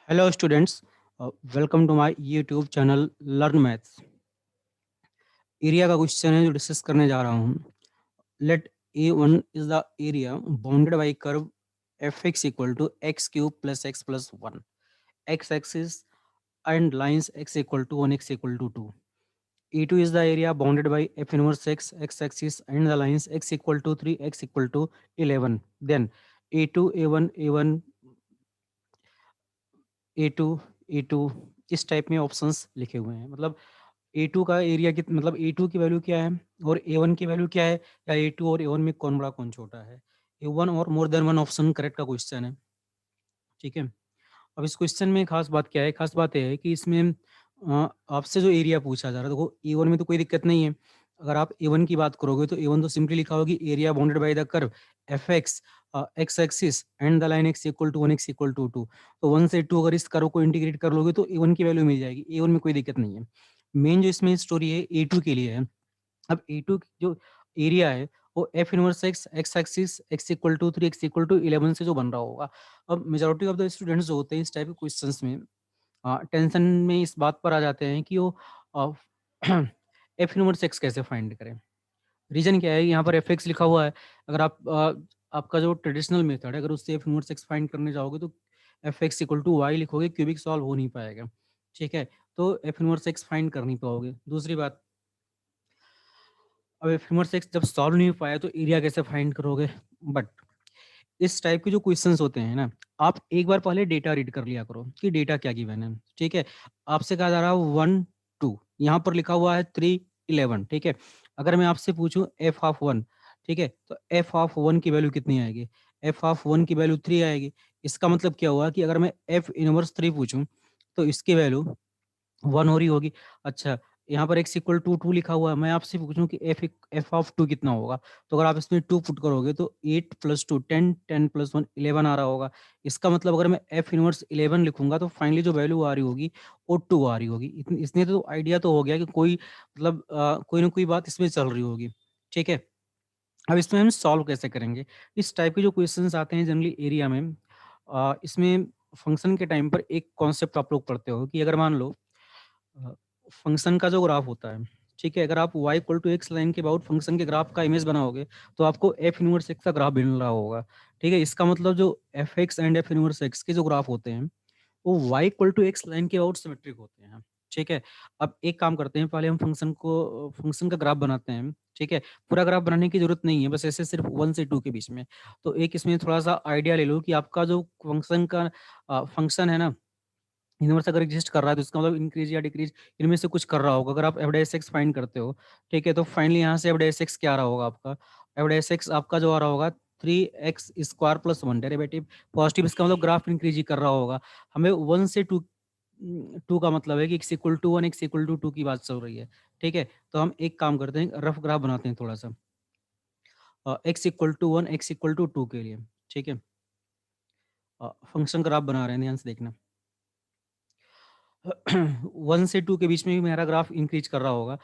Hello students, welcome to my YouTube channel Learn Maths. Area का question है जो discuss करने जा रहा हूँ. Let A1 is the area bounded by curve fx equal to x cube plus x plus 1. X axis and lines x equal to 1, x equal to 2. E2 is the area bounded by f inverse x axis and the lines x equal to 3, x equal to 11. Then A2, A1, A1, A2, A2 इस type में options लिखे हुए हैं. मतलब A2 का area कितना, मतलब A2 की वैल्यू क्या है और A1 की वैल्यू क्या है, या A2 और A1 में कौन बड़ा कौन छोटा है. A1 और more than one option correct का क्वेश्चन है. ठीक है. अब इस क्वेश्चन में खास बात क्या है, खास बात यह है कि इसमें आपसे जो एरिया पूछा जा रहा है, देखो A1 में तो कोई दिक्कत नहीं है. अगर आप A1 की बात करोगे तो A1 तो सिंपली लिखा होगी area bounded by the curve fx x axis and the line x equal to 1, x equal to 2. तो 1 से 2 अगर इस कर्व को इंटीग्रेट कर लोगे तो A1 की वैल्यू मिल जाएगी. A1 में कोई दिक्कत नहीं है. मेन जो इसमें स्टोरी है A2 के लिए है. अब A2 जो एरिया है वो f inverse x x axis x equal to 3, x equal to 11 से जो बन रहा होगा. अब मेजॉरिटी ऑफ द स्टूडेंट्स जो होते हैं इस टाइप के क्वेश्चंस में टेंशन में इस बात पर आ जाते हैं कि वो एफ इनवर्स एक्स कैसे फाइंड करें. रीजन क्या है, यहाँ पर एफ एक्स लिखा हुआ है. अगर आप आपका जो ट्रेडिशनल मेथड है, अगर उससे एफ इनवर्स एक्स फाइंड करने जाओगे तो f x equal to y लिखोगे, क्यूबिक सॉल्व हो नहीं पाएगा. ठीक है, तो एफ इनवर्स एक्स फाइंड कर नहीं पाओगे. दूसरी बात, अब एफ इनवर्स एक्स जब सॉल्व नहीं हो पाया तो एरिया कैसे फाइंड करोगे. बट इस टाइप के जो क्वेश्चंस होते हैं ना, आप एक बार पहले डेटा रीड कर लिया करो कि डेटा क्या गिवन है. ठीक है, आपसे कहा जा रहा है 1 2, यहाँ पर लिखा हुआ है 3 11. ठीक है, अगर मैं आपसे पूछूं एफ ऑफ 1, ठीक है, तो एफ ऑफ 1 की वैल्यू कितनी आएगी, एफ ऑफ 1 की वैल्यू 3 आएगी. इसका मतलब क्या हुआ कि अगर मैं एफ इनवर्स 3 पूछूं तो इसकी वैल्यू 1 हो रही होगी. अच्छा, यहाँ पर x इक्वल टू 2 लिखा हुआ है. मैं आपसे पूछूं कि एफ ऑफ 2 कितना होगा, तो अगर आप इसमें 2 पुट करोगे तो 8 प्लस 2 10, 10 प्लस 1 11 आ रहा होगा. इसका मतलब अगर मैं एफ इनवर्स 11 लिखूंगा तो फाइनली जो वैल्यू आ रही होगी वो 2 आ रही होगी. इसने तो आइडिया तो हो गया कि कोई मतलब कोई ना कोई बात इसमें चल रही होगी. ठीक है, अब इसमें हम सॉल्व कैसे करेंगे. इस टाइप के जो क्वेश्चंस आते हैं जनरली एरिया में, इसमें फंक्शन के टाइम पर एक कॉन्सेप्ट आप लोग पढ़ते हो कि अगर मान लो फंक्शन का जो ग्राफ होता है, ठीक है, अगर आप y equal to x line के अबाउट फंक्शन के ग्राफ का इमेज बनाओगे तो आपको एफ इनवर्स एक्स का ग्राफ मिल रहा होगा. ठीक है, इसका मतलब जो f x and f inverse x के जो ग्राफ होते हैं वो y equal to x line के अबाउट सिमेट्रिक होते हैं. ठीक है, अब एक काम करते हैं, पहले हम फंक्शन का ग्राफ बनाते हैं. ठीक है, पूरा ग्राफ बनाने की जरूरत नहीं है, बस ऐसे सिर्फ 1 से 2 के बीच में. तो एक इसमें थोड़ा सा आइडिया ले लो कि आपका जो फंक्शन है ना, इनवर्स अगर एग्जिस्ट कर रहा है तो इसका मतलब इंक्रीज या डिक्रीज इनमें से कुछ कर रहा होगा. अगर आप एफ डैश एक्स फाइंड करते हो, ठीक है, तो फाइनली यहाँ से एफ डैश एक्स क्या आ रहा होगा आपका, एफ डैश एक्स आपका जो आ रहा होगा 3x² प्लस 1 डेरिवेटिव पॉजिटिव. इसका मतलब ग्राफ इंक्रीज ही कर रहा होगा. हमें 1 से 2 2 का मतलब है कि x equal to 1, x equal to 2 की बात चल रही है. ठीक है, तो हम एक काम करते हैं, रफ ग्राफ बनाते हैं थोड़ा सा x equal to 1, x equal to 2 के लिए. ठीक है, फंक्शन ग्राफ बना रहे हैं, ध्यान से देखना. 1 से 2 के बीच में भी मेरा ग्राफ इंक्रीज कर रहा होगा.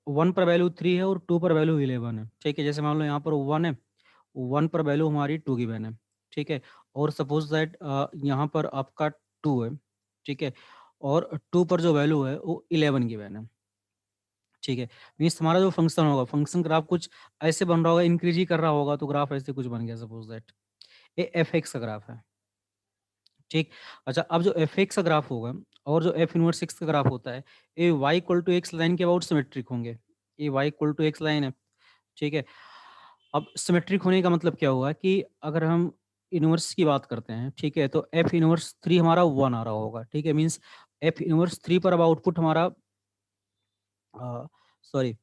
1 पर वैल्यू 3 है और 2 पर वैल्यू 11 है. ठीक है, जैसे मान लो यहाँ पर 1 है, 1 पर वैल्यू हमारी 2 गिवन है. ठीक है, और सपोज दैट यहाँ पर आपका 2 है. ठीक है, और 2 पर जो वैल्यू है वो 11 गिवन है. ठीक है, मीन्स हमारा जो फंक्शन होगा, फंक्शन ग्राफ कुछ ऐसे बन रहा होगा, इंक्रीज ही कर रहा होगा, तो ग्राफ ऐसे कुछ बन गया. सपोज दैट ये एफ एक्स का ग्राफ है. ठीक, अच्छा, अब जो एफ एक्स का ग्राफ होगा और जो एफ इनवर्स एक्स का ग्राफ होता है, ये Y equal to x line के अबाउट सिमेट्रिक होंगे. ये Y equal to x line है. ठीक है, अब सिमेट्रिक होने का मतलब क्या हुआ कि अगर हम इनवर्स की बात करते हैं, ठीक है, तो एफ इनवर्स 3 हमारा 1 आ रहा होगा. ठीक है, मीन्स एफ इनवर्स 3 पर अब आउटपुट हमारा सॉरी,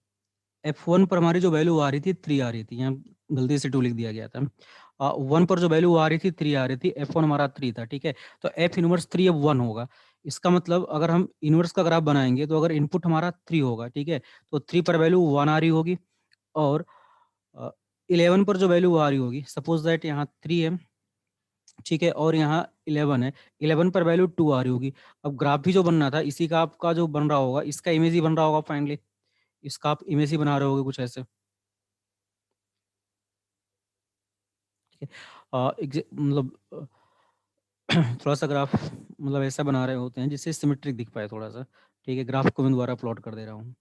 F1 पर हमारी जो वैल्यू आ रही थी 3 आ रही थी, यहाँ गलती से 2 लिख दिया गया था. 1 पर जो वैल्यू आ रही थी 3 आ रही थी, F1 हमारा 3 था. ठीक है, तो F इनवर्स 3 अब 1 होगा. इसका मतलब अगर हम इनवर्स का ग्राफ बनाएंगे तो अगर इनपुट हमारा 3 होगा, ठीक है, तो 3 पर वैल्यू 1 आ रही होगी, और 11 पर जो वैल्यू आ रही होगी, सपोज दैट यहाँ 3 है. ठीक है, और यहाँ 11 है, 11 पर वैल्यू 2 आ रही होगी. अब ग्राफ भी जो बनना था इसी का आपका जो बन रहा होगा, इसका इमेज ही बन रहा होगा फाइनली. इसका आप इमेज ही बना रहे होगे कुछ ऐसे. ठीक है, मतलब थोड़ा-सा ग्राफ मतलब ऐसा बना रहे होते हैं जिससे सिमेट्रिक दिख पाए थोड़ा-सा, ठीक है? ग्राफ को मैं दोबारा प्लॉट कर दे रहा हूँ।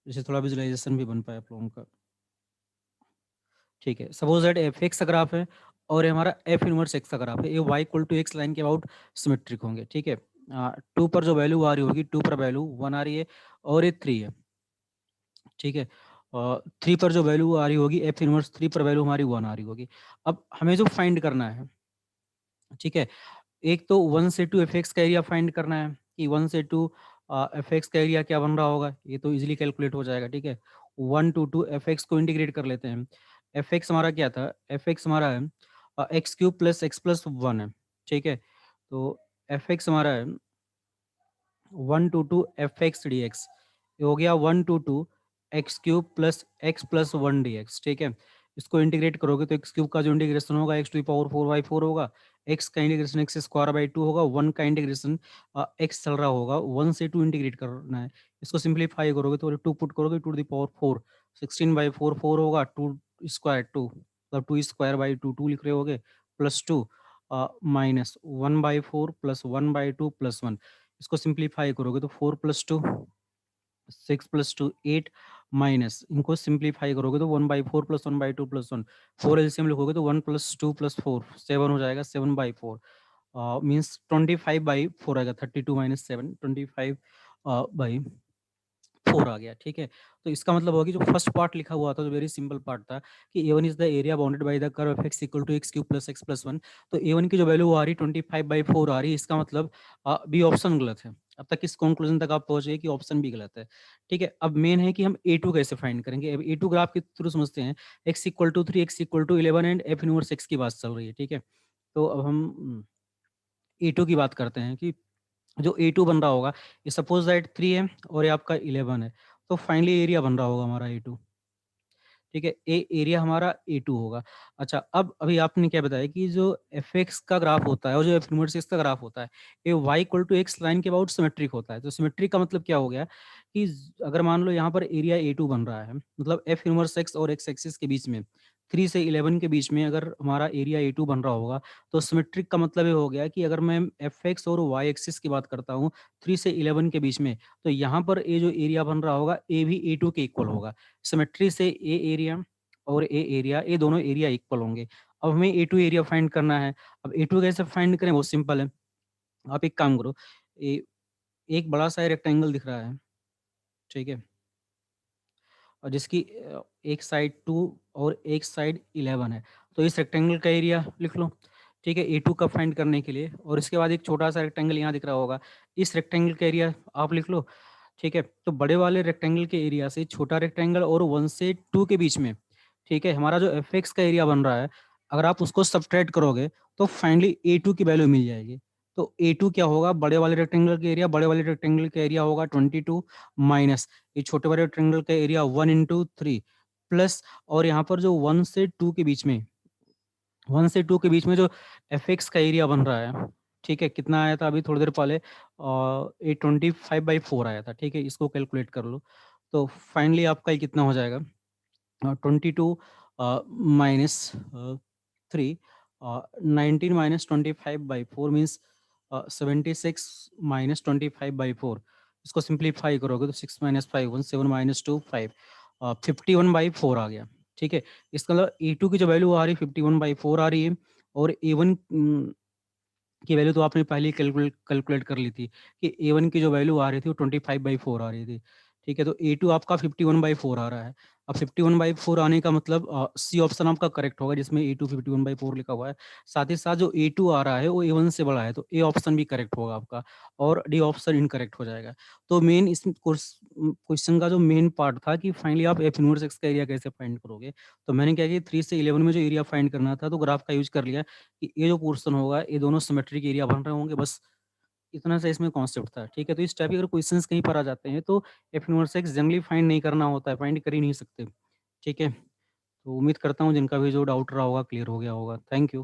जिससे थोड़ा विजुअलाइज़ेशन भी बन पाए आप लोगों का। ठीक है, सपोज़ दैट एफ एक्स का ग्राफ है और ये हमारा एफ इनवर्स एक्स का ग्राफ है। ये Y equal to x line के अबाउट सिमेट्रिक होंगे, ठीक है? 2 पर जो वैल्यू आ रही होगी, 2 पर वैल्यू 1 आ रही है और ये 3 है, ठीक है? 3 पर जो वैल्यू आ रही होगी, एफ इनवर्स 3 पर वैल्यू हमारी 1 आ रही होगी। अब हमें जो फाइंड करना है, ठीक है? एक तो 1 से 2 एफ एक्स का एरिया फाइंड करना है कि 1 से 2 एफ एक्स का एरिया क्या बन रहा होगा, ये तो ईज़िली कैलकुलेट हो जाएगा, ठीक है? 1 टू 2 एफ एक्स को इंटीग्रेट कर लेते हैं। एफ एक्स हमारा क्या था? एफ एक्स हमारा है x cube plus X plus 1 है, ठीक है? तो एफ एक्स हमारा है 1 to 2 F X D X. ये हो गया 1 to 2 X cube plus X plus 1 D X, ठीक है? इसको इंटीग्रेट करोगे तो एक्स क्यूब का जो इंटीग्रेशन होगा X to the power 4 by 4 होगा, एक्स का इंटीग्रेशन एक्स स्क्वायर बाई 2 होगा, 1 का इंटीग्रेशन एक्स चल रहा होगा, 1 से 2 इंटीग्रेट करना है। इसको सिंप्लीफाई करोगे तो 2 पुट करोगे 2 टू द पावर 4, 16 बाई 4 4 होगा, 2 स्क्वायर 2 मतलब 2 स्क्वायर बाई 2 2 लिख रहे होगे plus 2 minus 1 by 4 plus 1 by 2 plus 1। इसको सिंप्लीफाई करोगे तो 4 प्लस 2 6 प्लस 2 8 माइनस इनको सिंप्लीफाई करोगे तो 1 by 4 plus 1 by 2 plus 1 4 LCM लिखोगे तो 1 प्लस 2 प्लस 4 7 हो जाएगा 7 बाई 4 मीन्स 25 बाई 4 आएगा 32 माइनस 7 25 बाई 4 आ गया, ठीक है? तो इसका मतलब होगा कि जो फर्स्ट पार्ट लिखा हुआ था, जो वेरी सिंपल पार्ट था कि A1 is the area bounded by the curve F x equal to X cube plus X plus 1। तो A1 की जो वैल्यू आ रही है 25/4 आ रही है, इसका मतलब बी ऑप्शन गलत है। अब तक इस कंक्लूजन तक आप पहुँच गए कि ऑप्शन बी गलत है, ठीक है? अब मेन है कि हम A2 कैसे फाइंड करेंगे? अब A2 ग्राफ के थ्रू समझते हैं। x equal to 3, x equal to 11 and f inverse x की बात चल रही है, ठीक है? तो अब हम A2 की बात करते हैं कि जो A2 बन रहा होगा, ये सपोज़ दैट 3 है और ये आपका 11 है, तो फाइनली एरिया बन रहा होगा हमारा A2, ठीक है? ए एरिया हमारा A2 होगा। अच्छा, अब अभी आपने क्या बताया कि जो एफ(x) का ग्राफ होता है और जो एफ इनवर्स x का ग्राफ होता है, ये y equal to x line के अबाउट सिमेट्रिक होता है। तो सिमेट्रिक का मतलब क्या हो गया कि अगर मान लो यहाँ पर एरिया A2 बन रहा है, मतलब एफ इनवर्स x और x एक्सिस के बीच में 3 से 11 के बीच में अगर हमारा एरिया A2 बन रहा होगा, तो सिमेट्रिक का मतलब ये हो गया कि अगर मैं एफ(x) और y एक्सिस की बात करता हूँ 3 से 11 के बीच में, तो यहाँ पर ये जो एरिया बन रहा होगा, ए भी A2 के इक्वल होगा। सिमेट्री से ए एरिया और ए एरिया, ये दोनों एरिया इक्वल होंगे। अब हमें A2 एरिया फाइंड करना है। अब A2 कैसे फाइंड करें? बहुत सिंपल है। आप एक काम करो, ए एक बड़ा-सा रेक्टेंगल दिख रहा है, ठीक है? और जिसकी एक साइड 2 और एक साइड 11 है। तो इस रेक्टेंगल का एरिया लिख लो, ठीक है? A2 का फाइंड करने के लिए, और इसके बाद एक छोटा-सा रेक्टेंगल यहाँ दिख रहा होगा। इस रेक्टेंगल का एरिया आप लिख लो, ठीक है? तो बड़े वाले रेक्टेंगल के एरिया से छोटा रेक्टेंगल और 1 से 2 के बीच में, ठीक है? हमारा जो एफ(x) का एरिया बन रहा है, अगर आप उसको सब्ट्रैक्ट करोगे, तो फाइनली A2 की वैल्यू मिल जाएगी। तो A2 क्या होगा? बड़े वाले रेक्टेंगल का एरिया, बड़े वाले रेक्टेंगल का एरिया होगा 22 माइनस ये छोटे वाले ट्रायंगल का एरिया 1 इंटू 3 प्लस, और यहाँ पर जो 1 से 2 के बीच में 1 से 2 के बीच में जो एफ(x) का एरिया बन रहा है, ठीक है? कितना आया था अभी थोड़ी देर पहले ये 25/4 आया था, ठीक है? इसको कैलकुलेट कर लो। तो फाइनली आपका ये कितना हो जाएगा? 22 माइनस 3 19 माइनस 25/4 मीन्स 76 माइनस 25/4। इसको सिंप्लीफाई करोगे तो 6 माइनस 5 1 7 माइनस 2 5 51/4 आ गया, ठीक है? इसका मतलब A2 की जो वैल्यू आ रही है 51/4 आ रही है, और A1 की वैल्यू तो आपने पहले ही कैलकुलेट कर ली थी कि A1 की जो वैल्यू आ रही थी वो 25/4 आ रही थी। ठीक है? तो A2 आपका 51/4 आ रहा है। अब 51/4 आने का मतलब सी ऑप्शन आपका करेक्ट होगा जिसमें A2 51/4 लिखा हुआ है। साथ ही साथ जो A2 आ रहा है वो A1 से बड़ा है, तो ए ऑप्शन भी करेक्ट होगा आपका और डी ऑप्शन इनकरेक्ट हो जाएगा। तो मेन इस क्वेश्चन का जो मेन पार्ट था कि फाइनली आप एफ इनवर्स एक्स का एरिया कैसे फाइंड करोगे? तो मैंने क्या किया 3 से 11 में जो एरिया फाइंड करना था तो ग्राफ का यूज़ कर लिया कि ये जो पोर्शन होगा ये दोनों सिमेट्रिक एरिया बन रहे होंगे, बस इतना सा इसमें कॉन्सेप्ट था, ठीक है? तो इस टाइप के अगर क्वेश्चंस कहीं पर आ जाते हैं तो F inverse x generally find नहीं करना होता है, फाइंड कर ही नहीं सकते, ठीक है? तो उम्मीद करता हूँ जिनका भी जो डाउट रहा होगा क्लियर हो गया होगा। Thank you.